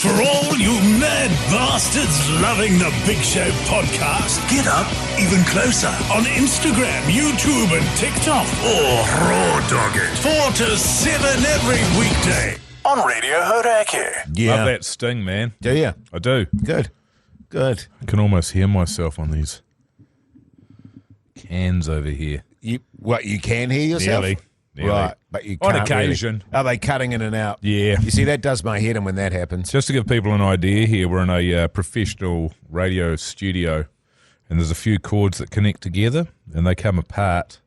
For all you mad bastards loving the Big Show podcast, get up even closer on Instagram, YouTube and TikTok, or raw dog it 4 to 7 every weekday on Radio Hauraki. Yeah. Love that sting, man. Do you? I do. Good. I can almost hear myself on these cans over here. You can hear yourself? Nearly. Right, but you can't On occasion. Really. Are they cutting in and out? Yeah. You see, that does my head in when that happens. Just to give people an idea here, we're in a professional radio studio, and there's a few cords that connect together, and they come apart,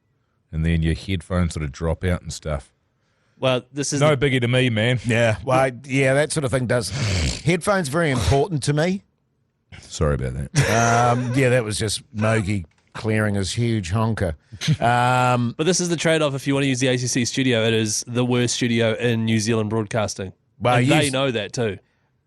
and then your headphones sort of drop out and stuff. Well, this is No biggie to me, man. Yeah, well, that sort of thing does. Headphones very important to me. Sorry about that. That was just Mogey clearing his huge honker. But this is the trade-off if you want to use the ACC studio. It is the worst studio in New Zealand broadcasting. Well, and they know that too.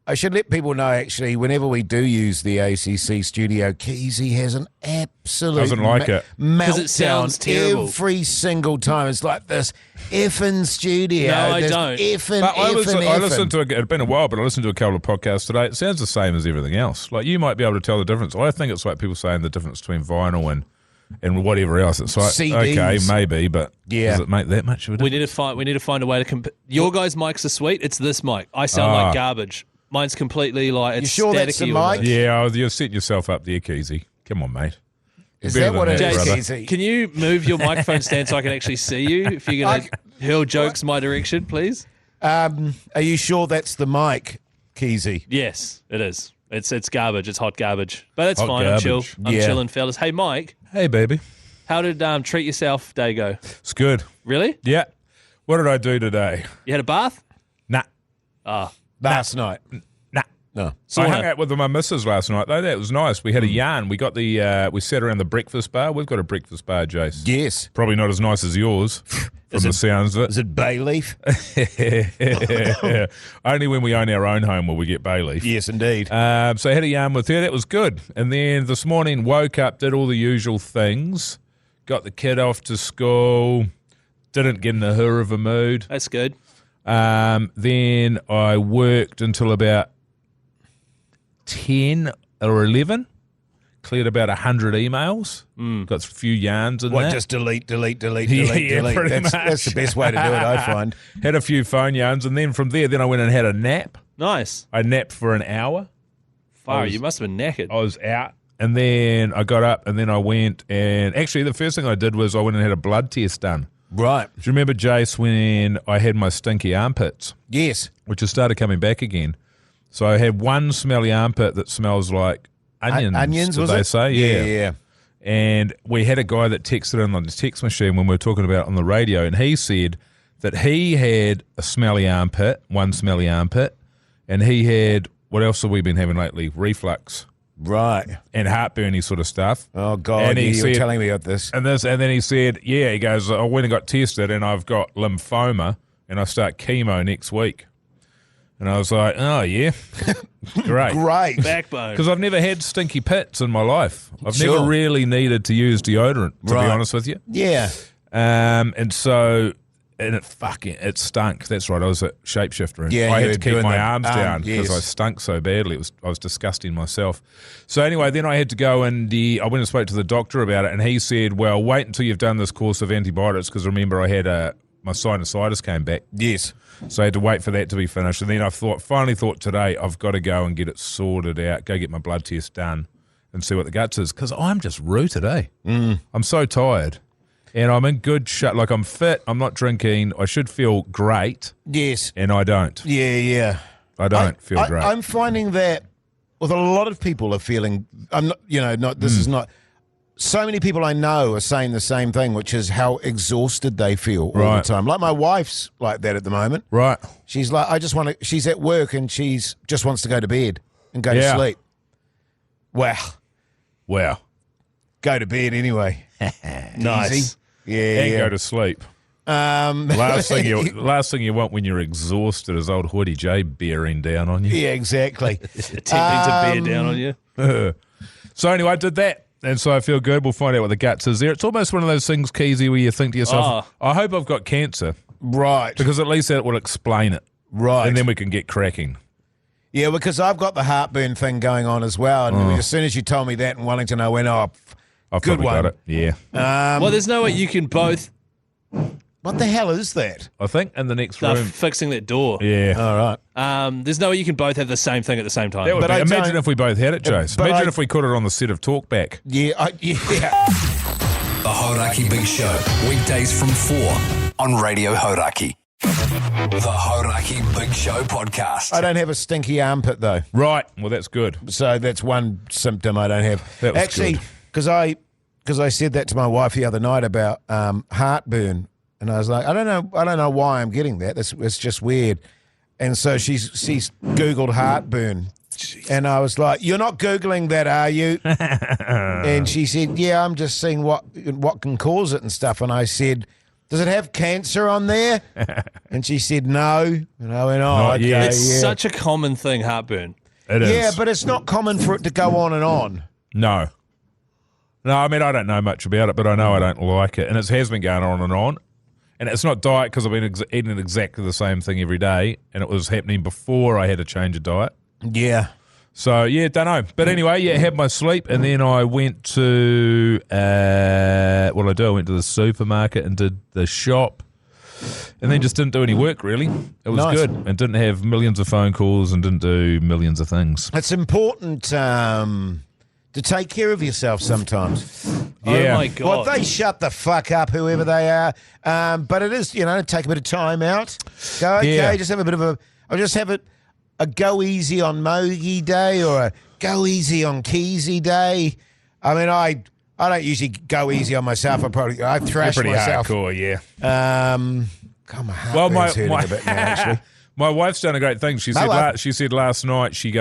I should let people know, actually, whenever we do use the ACC studio, Keyzie has an absolute Doesn't like it. 'Cause it sounds meltdown terrible. every single time. It's like this effing studio. No, I this don't. But I listened to it had been a while, but I listened to a couple of podcasts today. It sounds the same as everything else. Like, you might be able to tell the difference. I think it's like people saying the difference between vinyl and whatever else. It's like, CDs. okay, maybe, but Yeah. does it make that much of a We difference? need to find a way to compare. Your guys' mics are sweet. It's this mic. I sound like garbage. Mine's completely like it's You sure that's staticky the mic? almost. Yeah, you're setting yourself up there, Keyzie. Come on, mate. Is Better that what than it that, is, brother. Keyzie? Can you move your microphone stand so I can actually see you? If you're going to hurl jokes my direction, please. Are you sure that's the mic, Keyzie? Yes, it is. It's garbage. It's hot garbage. But that's Hot fine. garbage. I'm chill. I'm Yeah. chilling, fellas. Hey, Mike, Hey, baby. how did Treat Yourself Day go? It's good. Really? Yeah. What did I do today? You had a bath? Nah. Last night. Nah. No. I hung out with my missus last night, though. That was nice. We had a yarn. We got we sat around the breakfast bar. We've got a breakfast bar, Jace. Yes. Probably not as nice as yours, from the sounds of Is it bay leaf? it. Only when we own our own home will we get bay leaf. Yes, indeed. So I had a yarn with her. That was good. And then this morning, woke up, did all the usual things, got the kid off to school, didn't get in a hurrah of a mood. That's good. Then I worked until about 10 or 11, cleared about 100 emails, got a few yarns in What, that. just delete. Yeah, Delete. pretty That's much. the best way to do it, I find. Had a few phone yarns, and then from there, I went and had a nap. Nice. I napped for an hour. Fire, you must have been knackered. I was out, and then I got up, and then I went, and actually the first thing I did was I went and had a blood test done. Right. Do you remember, Jace, when I had my stinky armpits, Yes. which has started coming back again? So I had one smelly armpit that smells like onions. Onions, did was they it? say? Yeah. And we had a guy that texted in on the text machine when we were talking about it on the radio, and he said that he had a smelly armpit, one smelly armpit, and he had, what else have we been having lately? Reflux Right. and heartburny sort of stuff. Oh, God, And he you were said- telling me about this. And then he said, yeah, he goes, I went and got tested, and I've got lymphoma, and I start chemo next week. And I was like, oh, yeah, great. Great. Backbone. Because I've never had stinky pits in my life. I've Sure. never really needed to use deodorant, to Right. be honest with you. Yeah. And so, and it stunk. That's right. I was a shapeshifter. And Yeah, I you had were to keep doing my the arms down because yes. I stunk so badly. I was disgusting myself. So anyway, then I had to go and I went and spoke to the doctor about it, and he said, well, wait until you've done this course of antibiotics, because remember I had my sinusitis came back. Yes. So I had to wait for that to be finished. And then I finally thought today I've got to go and get it sorted out, go get my blood test done and see what the guts is. Because I'm just rooted, eh? I'm so tired. And I'm in good shape. Like, I'm fit. I'm not drinking. I should feel great. Yes. And I don't. Yeah. I don't feel great. I'm finding that with a lot of people are feeling, I'm not, this is not, so many people I know are saying the same thing, which is how exhausted they feel all the Right. time. Like my wife's like that at the moment. Right. She's like, she's at work and she's just wants to go to bed and go to Yeah. sleep. Wow. Wow. Go to bed anyway. Nice. Easy. Yeah. And go to sleep. Last thing you want when you're exhausted is old Hoodie J bearing down on you. Yeah, exactly. Attempting to bear down on you. So anyway, I did that. And so I feel good. We'll find out what the guts is there. It's almost one of those things, Keyzie, where you think to yourself, I hope I've got cancer, Right. because at least that will explain it. Right. And then we can get cracking. Yeah, because I've got the heartburn thing going on as well. And as soon as you told me that in Wellington, I went, I've good probably one. got it. Yeah. Well, there's no way you can both What the hell is that? I think in the next start room. fixing that door. Yeah. All right. There's no way you can both have the same thing at the same time. That would But be, I imagine don't- if we both had it, Jace. but Imagine I- if we caught it on the set of Talkback. Yeah. The Hauraki Big Show, weekdays from 4 on Radio Hauraki. The Hauraki Big Show podcast. I don't have a stinky armpit, though. Right. Well, that's good. So that's one symptom I don't have. That was Actually, good. because I said that to my wife the other night about heartburn, and I was like, I don't know why I'm getting that. It's just weird. And so she's Googled heartburn, and I was like, "You're not Googling that, are you?" And she said, "Yeah, I'm just seeing what can cause it and stuff." And I said, "Does it have cancer on there?" And she said, "No." And I went, "Oh, Not okay, yet. It's yeah." such a common thing, heartburn. It is. Yeah, but it's not common for it to go on and on. No. No, I mean, I don't know much about it, but I know I don't like it. And it has been going on and on. And it's not diet because I've been eating exactly the same thing every day. And it was happening before I had to change a diet. Yeah. So, yeah, don't know. But anyway, yeah, had my sleep. And then I went to, what did I do? I went to the supermarket and did the shop. And then just didn't do any work, really. It was Nice. good. And didn't have millions of phone calls and didn't do millions of things. It's important to take care of yourself sometimes. Yeah. Oh my god. Well, they shut the fuck up, whoever they are. But it is, take a bit of time out. Go, okay, Yeah. just have a bit of I'll just have a go easy on Mogey day or a go easy on Keyzie day. I mean, I don't usually go easy on myself. I thrash Pretty myself. hardcore, yeah. God, my heart Well, hurting a bit now, actually. my wife's done a great thing. She said, Hello. she said last night, she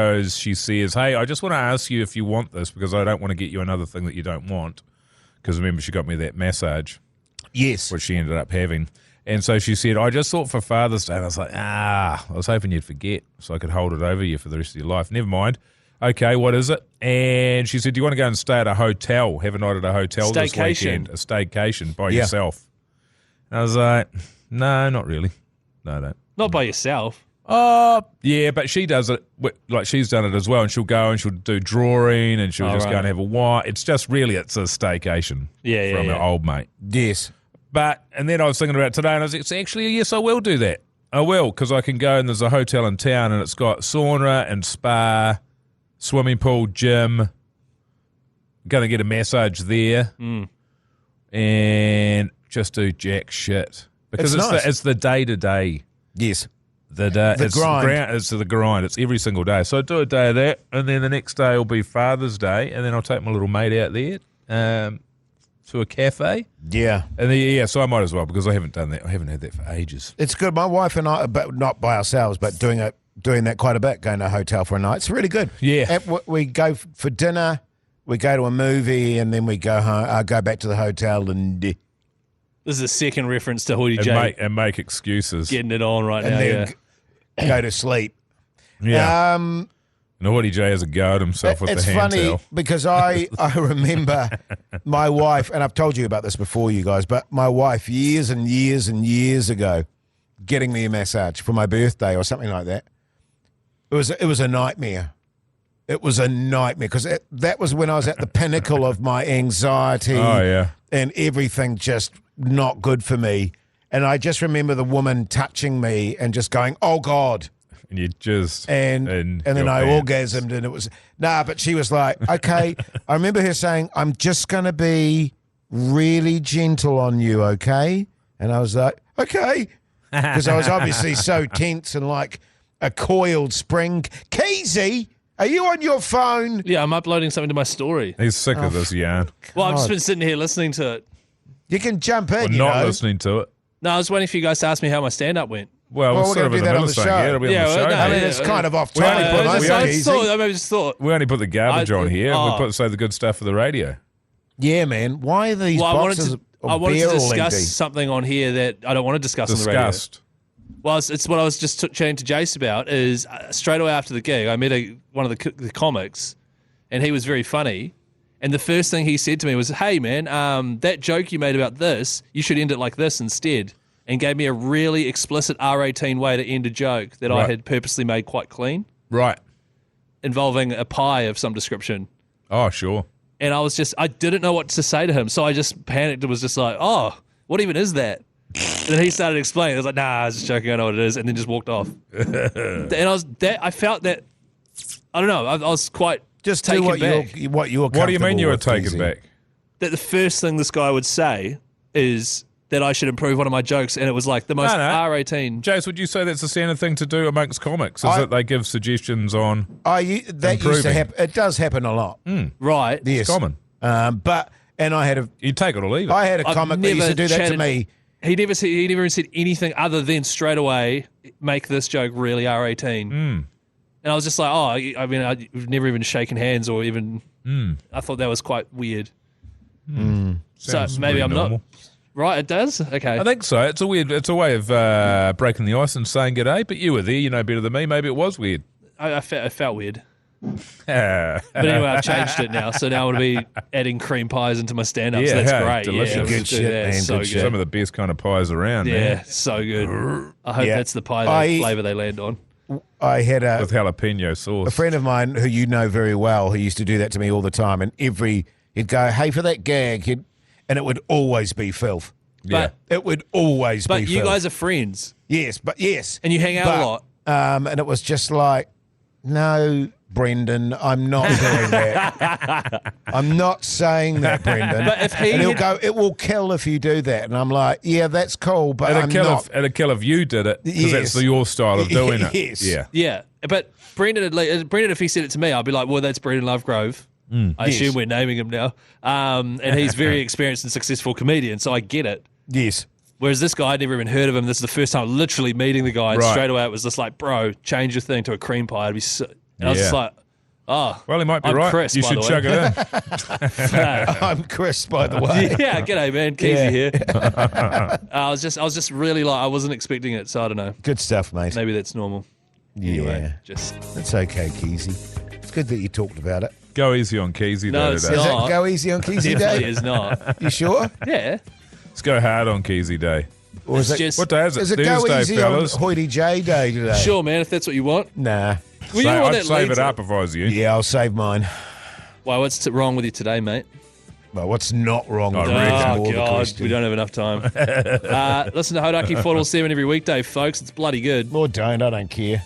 says, hey, I just want to ask you if you want this because I don't want to get you another thing that you don't want. Because remember, she got me that massage, Yes. which she ended up having. And so she said, I just thought for Father's Day, and I was like, I was hoping you'd forget so I could hold it over you for the rest of your life. Never mind. Okay, what is it? And she said, do you want to go and stay at a hotel, have a night at a hotel this Staycation. weekend? A staycation by Yeah. yourself. And I was like, no, not really. No, I don't. Not by yourself. Oh, yeah, but she does it, like she's done it as well, and she'll go and she'll do drawing and she'll just go right. and have a wine. It's just really, it's a staycation Yeah, from yeah. her old mate. Yes. And then I was thinking about it today and I was like, actually, yes, I will do that. I will, because I can go and there's a hotel in town and it's got sauna and spa, swimming pool, gym. Going to get a massage there and just do jack shit. Because It's nice. it's the day-to-day. Yes. The grind. It's the grind. It's every single day. So I do a day of that, and then the next day will be Father's Day, and then I'll take my little mate out there to a cafe. Yeah. And then, so I might as well because I haven't done that. I haven't had that for ages. It's good. My wife and I, but not by ourselves, but doing that quite a bit, going to a hotel for a night. It's really good. Yeah. We go for dinner, we go to a movie, and then we go home. Go back to the hotel and This is a second reference to Hoodie J And make excuses. getting it on right now. then Yeah. go to sleep. Yeah. Naughty J has a go at himself with It's the hand funny towel. because I remember my wife, and I've told you about this before, you guys, but my wife years and years and years ago getting me a massage for my birthday or something like that. It was a nightmare. It was a nightmare because that was when I was at the pinnacle of my anxiety. Oh, yeah. And everything just not good for me. And I just remember the woman touching me and just going, "Oh God." And you just... And in then your I pants. orgasmed, and it was but she was like, "Okay." I remember her saying, "I'm just going to be really gentle on you, okay?" And I was like, "Okay," because I was obviously so tense and like a coiled spring. Keyzie, are you on your phone? Yeah, I'm uploading something to my story. He's sick of this yarn. Well, I've just been sitting here listening to it. You can jump in. We're you not know. listening to it. No, I was waiting for you guys to ask me how my stand-up went. Well, Well, we're we're sort gonna of in do the that middle on of the something. show. Yeah, it'll be Yeah, on the well, show. no, I mean, mate. it's kind of off We only topic. put- but we I only- think Keyzie. I just thought. We only put the garbage I- on here. oh. We put say the good stuff for the radio. Yeah, man. Why are these Well, I wanted boxes to. of I wanted beer to all discuss empty? something on here that I don't want to discuss on the radio. Disgust. Well, it's what I was just chatting to Jace about. Is straight away after the gig, I met one of the comics, and he was very funny. And the first thing he said to me was, "Hey, man, that joke you made about this, you should end it like this instead." And gave me a really explicit R18 way to end a joke that I Right. had purposely made quite clean. Right. involving a pie of some description. Oh, sure. And I didn't know what to say to him. So I just panicked and was just like, oh, what even is that? And then he started explaining. I was like, nah, I was just joking. I know what it is. And then just walked off. And I felt that, I don't know, I was quite Just taken do what back. you're What do you comfortable mean you were with, taken Keyzie. back? That the first thing this guy would say is that I should improve one of my jokes. And it was like the most No. R18. Jace, would you say that's a standard thing to do amongst comics? Is I- that they give suggestions on That used to Improving. happen. It does happen a lot. Right. Yes. common? And I had You take it or leave it. a I've comic that used to never do that to chatted- me. He never said anything other than straight away make this joke really R18. And I was just like, oh, I mean, we've never even shaken hands or even. I thought that was quite weird. So Sounds maybe pretty I'm normal. not. Right, it does. Okay. I think so. It's a way of breaking the ice and saying g'day. But you were there. You know better than me. Maybe it was weird. I felt weird. But anyway, I've changed it now. So now I'm going to be adding cream pies into my stand-up. so Yeah, that's hey, great. delicious. Yeah, Good let's do shit, that. man, So good good. shit. Some of the best kind of pies around. Yeah, Man. so good. I hope Yeah. that's the pie flavor they land on. I had With jalapeno sauce. a friend of mine who you know very well who used to do that to me all the time, and he'd go, hey, for that gag, and it would always be filth. Yeah. It would always be But you filth. guys are friends. Yes. And you hang out a lot. And it was just like, no, Brendan, I'm not doing that. I'm not saying that, Brendan. But if he and he'll had- go, it will kill if you do that. And I'm like, yeah, that's cool, but I'm not. It'd kill if you did it because Yes. that's your style of doing it. Yes. Yeah. Yeah, but Brendan, if he said it to me, I'd be like, well, that's Brendan Lovegrove. I Yes. assume we're naming him now. And he's very experienced and successful comedian, so I get it. Yes. Whereas this guy, I'd never even heard of him. This is the first time literally meeting the guy. And Right. straight away, it was just like, bro, change your thing to a cream pie. I'd be so, and I was just Yeah. like, oh. Well, he might be I'm right. Chris, You by should the way. chug it in. I'm Chris, by the way. Yeah, g'day, man. Keyzie Yeah. here. I was just really like, I wasn't expecting it, so I don't know. Good stuff, mate. Maybe that's normal. Yeah. Anyway, just That's okay, Keyzie. It's good that you talked about it. Go easy on Keyzie No, Day it's today. Is not. it go easy on Keyzie definitely Day? is not. You sure? Yeah. Let's go hard on Keyzie Day. Or is It's it, just What day is it? is it go Thursday, easy fellas. on Hoity J Day today? Sure, man, if that's what you want. Nah. Well, you're the one I'd that save leads it up if I was you. Yeah, I'll save mine. Why, what's wrong with you today, mate? Well, what's not wrong with Oh, it? Is Oh, more the God, question. we don't have enough time. Listen to Hauraki 4 till 7 every weekday, folks. It's bloody good. Or don't, I don't care.